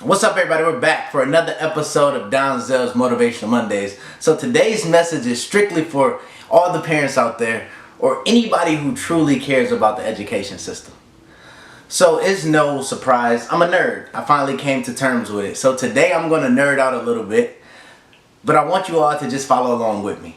What's up, everybody? We're back for another episode of Donzel's Motivational Mondays. So today's message is strictly for all the parents out there or anybody who truly cares about the education system. So it's no surprise, I'm a nerd. I finally came to terms with it. So today I'm going to nerd out a little bit, but I want you all to just follow along with me,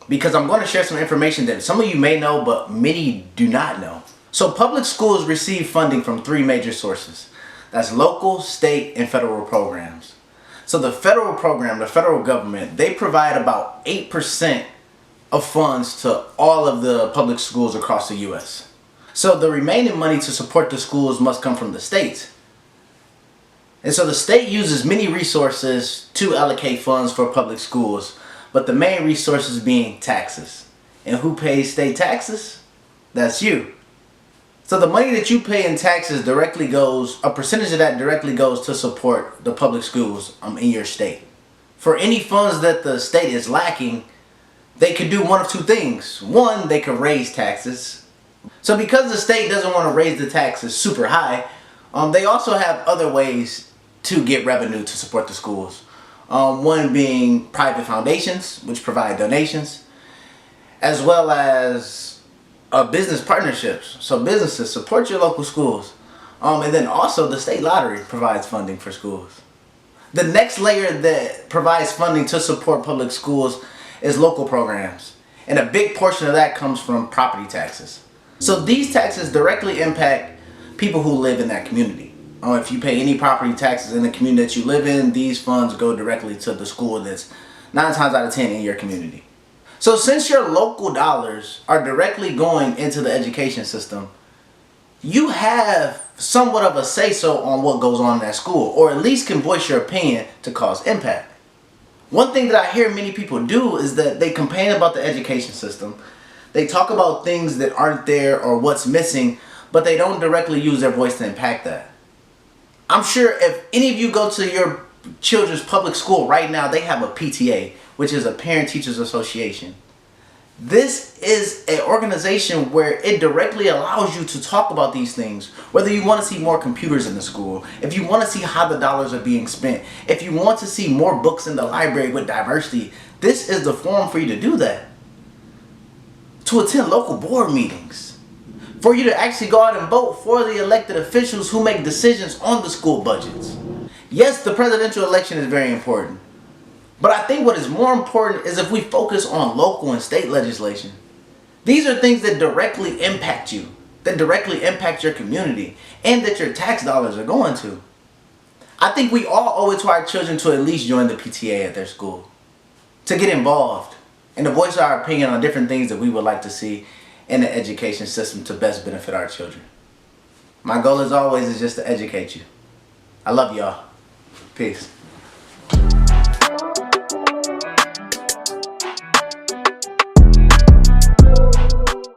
because I'm going to share some information that some of you may know, but many do not know. So public schools receive funding from three major sources. That's local, state, and federal programs. So the federal program, the federal government, they provide about 8% of funds to all of the public schools across the U.S. So the remaining money to support the schools must come from the states. And so the state uses many resources to allocate funds for public schools, but the main resources being taxes. And who pays state taxes? That's you. So the money that you pay in taxes directly goes, a percentage of that directly goes to support the public schools in your state. For any funds that the state is lacking, they could do one of two things. One, they could raise taxes. So because the state doesn't want to raise the taxes super high, they also have other ways to get revenue to support the schools. One being private foundations, which provide donations, as well as business partnerships. So businesses support your local schools. And then also the state lottery provides funding for schools. The next layer that provides funding to support public schools is local programs. And a big portion of that comes from property taxes. So these taxes directly impact people who live in that community. If you pay any property taxes in the community that you live in, these funds go directly to the school that's 9 times out of 10 in your community. So since your local dollars are directly going into the education system, you have somewhat of a say-so on what goes on in that school, or at least can voice your opinion to cause impact. One thing that I hear many people do is that they complain about the education system. They talk about things that aren't there or what's missing, but they don't directly use their voice to impact that. I'm sure if any of you go to your children's public school right now, they have a PTA, which is a Parent Teachers Association. This is an organization where it directly allows you to talk about these things. Whether you want to see more computers in the school, if you want to see how the dollars are being spent, if you want to see more books in the library with diversity, this is the forum for you to do that. To attend local board meetings. For you to actually go out and vote for the elected officials who make decisions on the school budgets. Yes, the presidential election is very important. But I think what is more important is if we focus on local and state legislation. These are things that directly impact you, that directly impact your community, and that your tax dollars are going to. I think we all owe it to our children to at least join the PTA at their school, to get involved, and to voice our opinion on different things that we would like to see in the education system to best benefit our children. My goal as always is just to educate you. I love y'all. Peace.